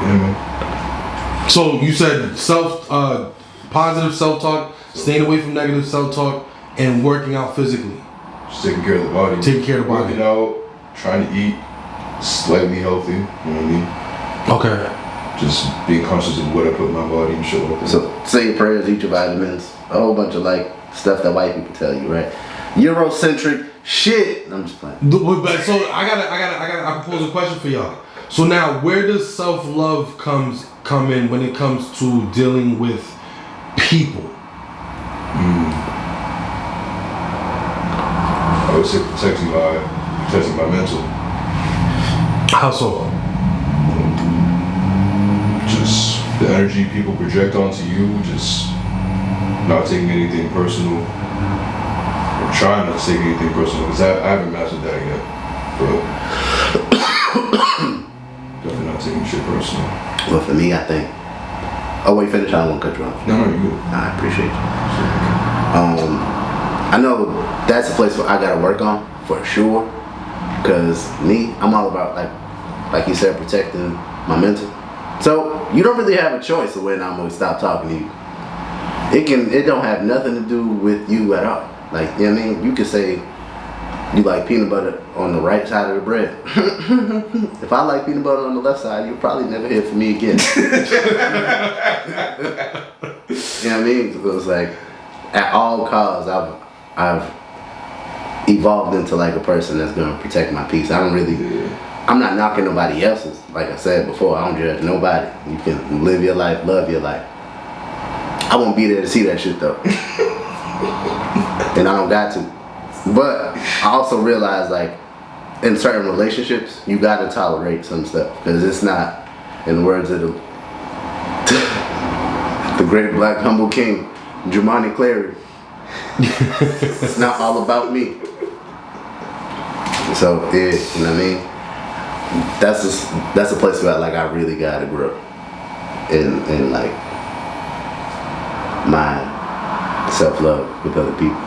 Yeah, man. So you said positive self-talk, staying away from negative self-talk, and working out physically. Just taking care of the body. Taking care of the body. Working out, trying to eat slightly healthy, you know what I mean? Okay. Just being conscious of what I put in my body and shit like that. So say your prayers, eat your vitamins, a whole bunch of like stuff that white people tell you, right? Eurocentric shit. I'm just playing. But so I gotta pose a question for y'all. So now, where does self-love come come in when it comes to dealing with people? I would say protecting my mental. How so? Just the energy people project onto you, just not taking anything personal, or trying not to take anything personal, because I haven't mastered that yet, bro. Definitely not taking shit personal. Well, for me, I think. Oh, wait, finish. I don't want to cut you off. No, you're good. I appreciate you. I know that's a place where I gotta work on for sure. Cause me, I'm all about like you said, protecting my mental. So you don't really have a choice of when I'm gonna stop talking to you. It don't have nothing to do with you at all. Like, you know what I mean? You could say you like peanut butter on the right side of the bread. If I like peanut butter on the left side, you'll probably never hear from me again. You know what I mean? So it's like, at all costs, I've evolved into like a person that's gonna protect my peace. I'm not knocking nobody else's. Like I said before, I don't judge nobody. You can live your life, love your life. I won't be there to see that shit though. And I don't got to. But I also realize, like, in certain relationships, you gotta tolerate some stuff. Because it's not, in the words of the great black humble king, Jumaane Clary, it's not all about me. So, yeah, you know what I mean? That's a place where like I really gotta grow. In like my self-love with other people.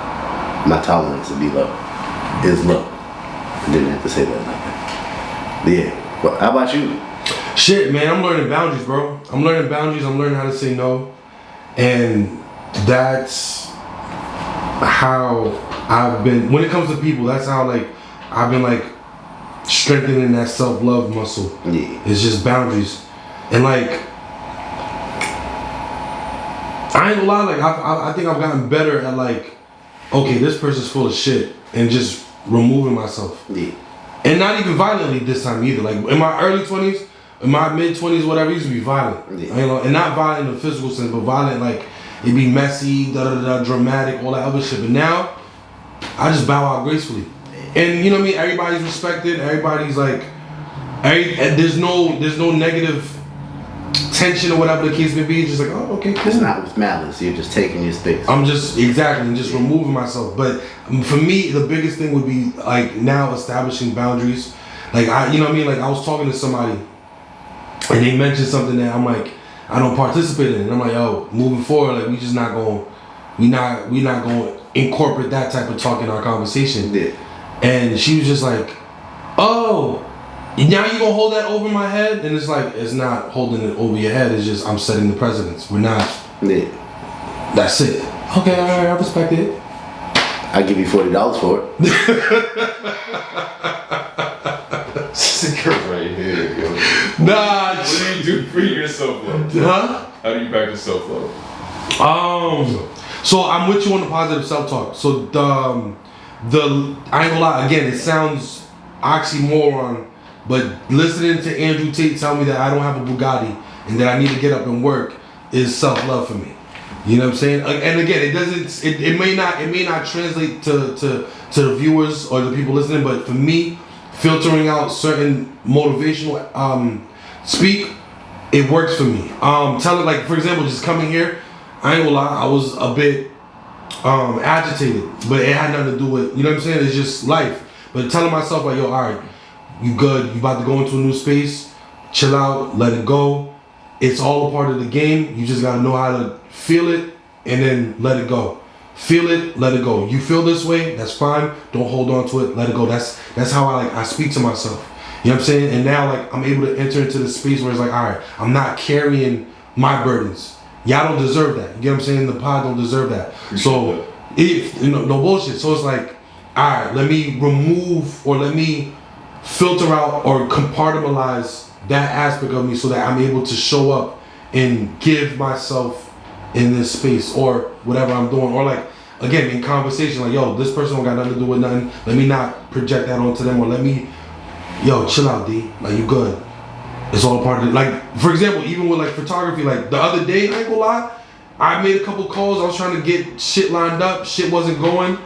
My tolerance to be low is low. I didn't have to say that like that. But yeah. Well, how about you? Shit, man, I'm learning boundaries, bro. I'm learning boundaries. I'm learning how to say no. And that's how I've been, when it comes to people, that's how like I've been like strengthening that self-love muscle. Yeah. It's just boundaries. And like, I ain't gonna lie, like I think I've gotten better at like, okay, this person's full of shit, and just removing myself. Yeah. And not even violently this time either. Like in my early 20s, in my mid 20s, whatever, I used to be violent. Yeah. You know, and not violent in the physical sense, but violent like it'd be messy, dramatic, all that other shit. But now, I just bow out gracefully. And you know what I mean? Everybody's respected. Everybody's like, there's no negative tension or whatever the case may be. It's just like, oh, okay, cool. It's not with malice. You're just taking your space. I'm just removing myself. But for me, the biggest thing would be like now establishing boundaries. Like you know what I mean? Like I was talking to somebody, and they mentioned something that I'm like, I don't participate in. And I'm like, yo, moving forward, like we not going to incorporate that type of talk in our conversation. Yeah. And she was just like, oh, now you gonna hold that over my head? And it's like, it's not holding it over your head, it's just I'm setting the precedence. We're not. Yeah. That's it. Okay, alright, I respect it. I give you $40 for it. You're right here, yo. Nah. What do you do for your self-love? Huh? How do you practice self-love? So I'm with you on the positive self-talk. So I ain't gonna lie, again, it sounds oxymoron, but listening to Andrew Tate tell me that I don't have a Bugatti and that I need to get up and work is self-love for me. You know what I'm saying? And again, it may not translate to the viewers or the people listening, but for me, filtering out certain motivational speak, it works for me. Telling, like, for example, just coming here, I ain't gonna lie, I was a bit agitated, but it had nothing to do with, you know what I'm saying? It's just life. But telling myself like, yo, all right, you good, you about to go into a new space, chill out, let it go. It's all a part of the game. You just gotta know how to feel it and then let it go. Feel it, let it go. You feel this way, that's fine. Don't hold on to it, let it go. That's how I speak to myself. You know what I'm saying? And now like I'm able to enter into the space where it's like, all right, I'm not carrying my burdens. Y'all don't deserve that. You get what I'm saying? The pod don't deserve that. So, no bullshit. So it's like, all right, let me remove or let me filter out or compartmentalize that aspect of me so that I'm able to show up and give myself in this space or whatever I'm doing. Or like, again, in conversation, like, yo, this person don't got nothing to do with nothing. Let me not project that onto them, or let me, yo, chill out, D. Like, you good. It's all part of it. Like, for example, even with like photography, like the other day, I ain't gonna lie, I made a couple calls. I was trying to get shit lined up. Shit wasn't going.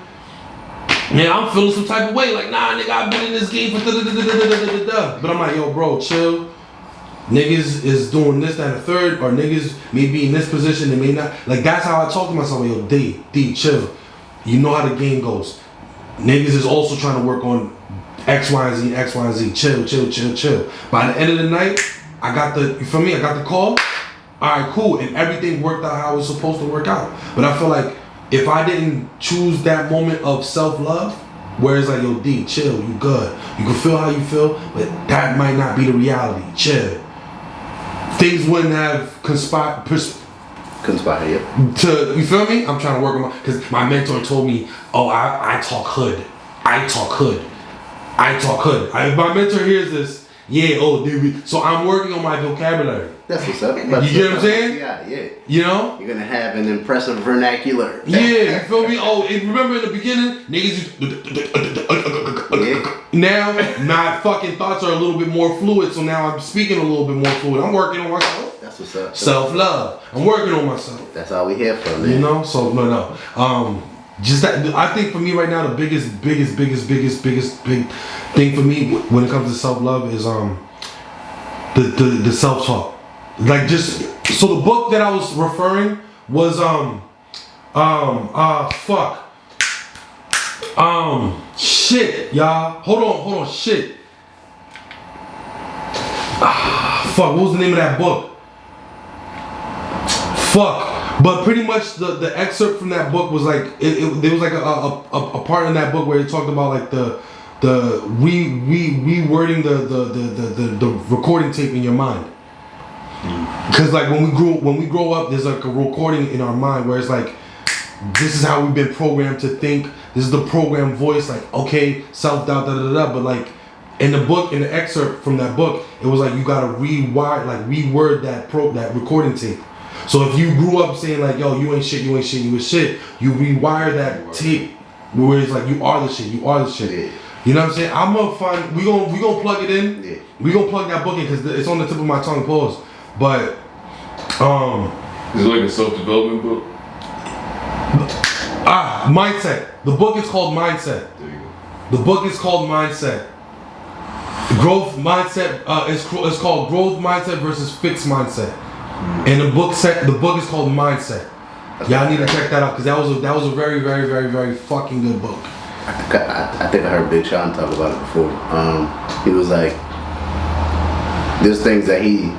Man, I'm feeling some type of way. Like, nah, nigga, I've been in this game for da-da-da-da-da-da-da-da. But I'm like, yo, bro, chill. Niggas is doing this, that, and the third, or niggas may be in this position, they may not. Like, that's how I talk to myself. Yo, D, chill. You know how the game goes. Niggas is also trying to work on X, Y, and Z, X, Y, and Z. Chill. By the end of the night, I got the call. All right, cool. And everything worked out how it was supposed to work out. But I feel like if I didn't choose that moment of self-love, where it's like, yo, D, chill, you good. You can feel how you feel, but that might not be the reality. Chill. Things wouldn't have conspired, yeah. To, you feel me? I'm trying to work on because my mentor told me, oh, I talk hood. If my mentor hears this, yeah, oh, dude. So I'm working on my vocabulary. That's what's up. You get what I'm saying? Yeah. You know? You're gonna have an impressive vernacular. Yeah, you feel me? Oh, and remember in the beginning, niggas now my fucking thoughts are a little bit more fluid, so now I'm speaking a little bit more fluid. I'm working on myself. That's what's up. Self-love. I'm working on myself. That's all we here for, man. You know? So no. Just that, I think for me right now, the biggest big thing for me when it comes to self-love is the self-talk. Like, just so the book that I was referring was shit, y'all. Hold on, shit. What was the name of that book? But pretty much the excerpt from that book was like there was like a part in that book where it talked about like the rewording the recording tape in your mind. Because like when we grow up, there's like a recording in our mind where it's like, this is how we've been programmed to think. This is the programmed voice, like, okay, self-doubt, but like in the book, in the excerpt from that book, it was like you gotta reword that recording tape. So if you grew up saying like, yo, you ain't shit, you rewire that tape where it's like, you are the shit. Yeah. You know what I'm saying? I'm gonna find, we gonna plug it in. Yeah. We gonna plug that book in because it's on the tip of my tongue, pause. But, Is it like a self-development book? Mindset. The book is called Mindset. There you go. The book is called Mindset. Growth Mindset, it's called Growth Mindset versus Fixed Mindset. And the book is called Mindset. Y'all need to check that out because that was a very, very, very, very fucking good book. I think I heard Big Sean talk about it before. He was like, there's things that he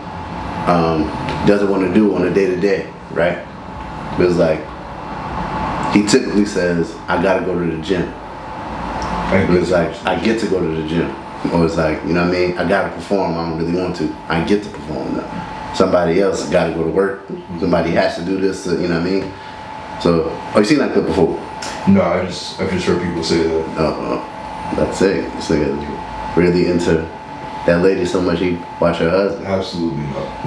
doesn't want to do on a day-to-day, right? It was like, he typically says, I gotta go to the gym. It was like, I get to go to the gym. Or it's like, you know what I mean? I gotta perform, I don't really want to. I get to perform though. Somebody else gotta go to work. Somebody has to do this, you know what I mean? So, you seen that clip before? No, I've just heard people say that. That's it. This nigga really into that lady so much he watch her husband. Absolutely not.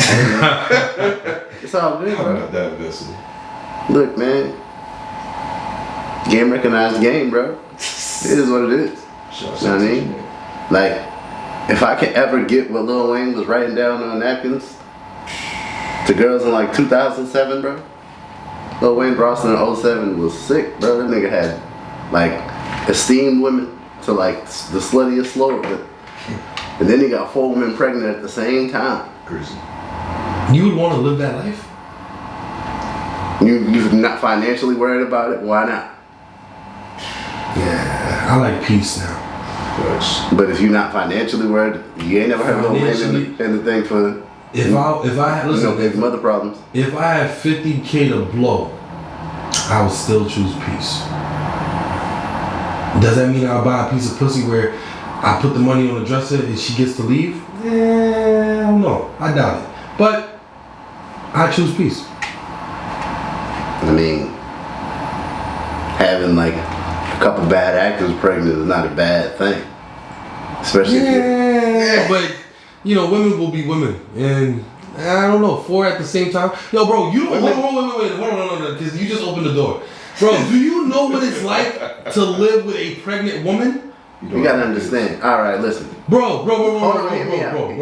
It's all good, I'm bro. not that invested. Look, man. Game recognized game, bro. It is what it is. You know what I mean? Like, if I can ever get what Lil Wayne was writing down on napkins to girls in like 2007, bro. Lil Wayne Boston in 07 was sick, bro. That nigga had like esteemed women to like the sluttiest slow. And then he got 4 women pregnant at the same time. Crazy. You would want to live that life? You're not financially worried about it? Why not? Yeah, I like peace now. Yes. But if you're not financially worried, you ain't never heard Lil Wayne in the thing for. If I had, listen, there's some other problems. If I had 50K to blow, I would still choose peace. Does that mean I'll buy a piece of pussy where I put the money on the dresser and she gets to leave? I don't know. I doubt it. But I choose peace. I mean, having like a couple bad actors pregnant is not a bad thing. Especially if but you know, women will be women, and I don't know, 4 at the same time. Yo, bro, you don't. Wait, hold on, because you just opened the door, bro. Do you know what it's like to live with a pregnant woman? You gotta understand. All right, listen, bro. Hold on, hear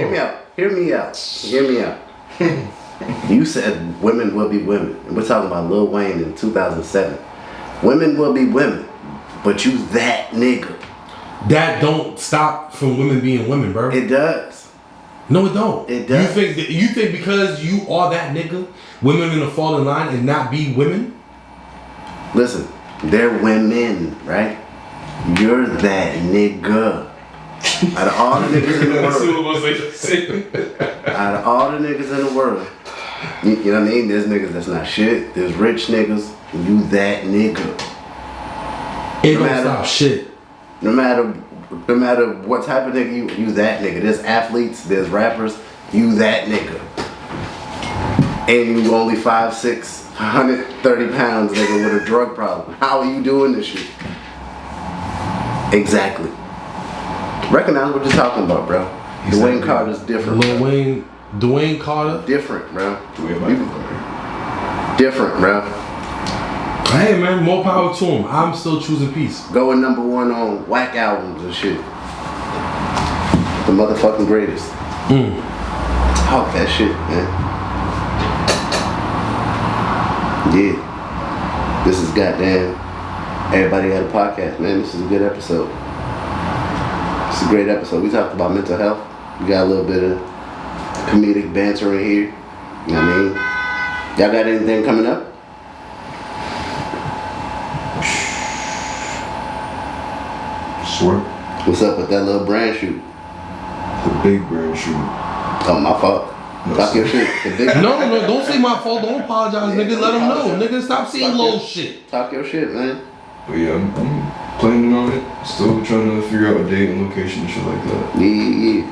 me out. Hear me out. You said women will be women. And we're talking about Lil Wayne in 2007. Women will be women, but you that nigga. That don't stop from women being women, bro. It does. No, it don't. It does. You think because you are that nigga, women are gonna fall in line and not be women? Listen, they're women, right? You're that nigga. Out of all the niggas in the world. Out of all the niggas in the world. You know what I mean? There's niggas that's not shit. There's rich niggas. You that nigga. It don't stop shit. No matter what type of nigga you that nigga. There's athletes, there's rappers, you that nigga. And you only 5'6", 130 pounds, nigga, with a drug problem. How are you doing this shit? Exactly. Recognize what you're talking about, bro. Dwayne Carter's different. Dwayne Carter? Different, bro. Different, bro. Hey, man, more power to him. I'm still choosing peace. Going #1 on whack albums and shit. The motherfucking greatest. Talk that shit, man. Yeah. This is goddamn Everybody Got a Podcast, man. This is a good episode. It's a great episode. We talked about mental health. We got a little bit of comedic banter in here. You know what I mean? Y'all got anything coming up? Swear. What's up with that little brand shoot? The big brand shoot. Oh, my fault. Talk your shit. The big No, don't say my fault. Don't apologize, nigga. Let them know. Nigga, stop seeing little shit. Talk your shit, man. But yeah, I'm planning on it. Still trying to figure out a date and location and shit like that. Yeah.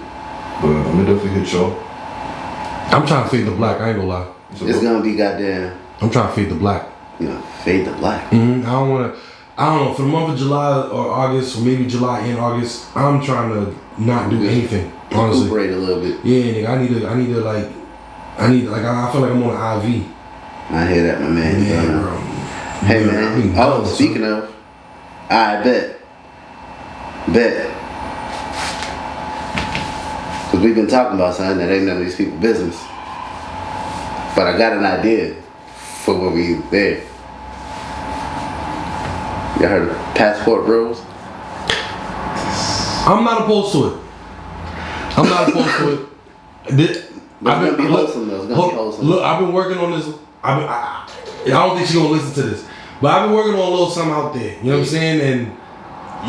But I'm gonna definitely hit y'all. I'm trying to fade the black. I ain't gonna lie. It's gonna be goddamn. I'm trying to fade the black. You know, fade the black. I don't know. For the month of July or August, or maybe July and August, I'm trying to not do anything. Honestly. Recuperate a little bit. Yeah, nigga. I feel like I'm on an IV. I hear that, my man. Yeah, bro. Hey, man. Oh, speaking of, I bet. Because we've been talking about something that ain't none of these people's business. But I got an idea for when we there. Y'all heard of passport rules? I'm not opposed to it. It's gonna be wholesome though. It's gonna be wholesome. Look, I've been working on this. I don't think she's gonna listen to this, but I've been working on a little something out there. You know what I'm saying? And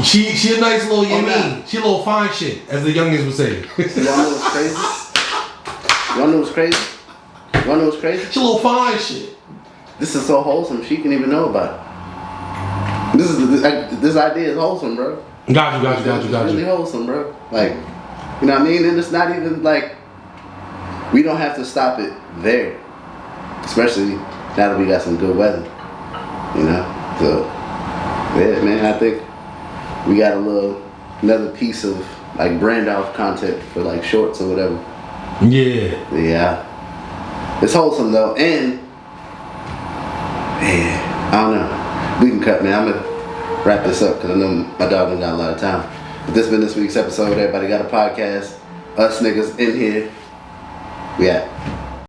she a nice little, you mean? She a little fine shit, as the youngins would say. Y'all know what's crazy? She a little fine shit. This is so wholesome. She can even know about it. This idea is wholesome, bro. Got you. It's really wholesome, bro. Like, you know what I mean? And it's not even like we don't have to stop it there. Especially now that we got some good weather. You know? So yeah, man, I think we got another piece of like brand off content for like shorts or whatever. Yeah. It's wholesome though, and yeah, I don't know. We can cut, man. I'm gonna wrap this up because I know my dog ain't got a lot of time. But this has been this week's episode. Everybody Got a Podcast. Us niggas in here. We at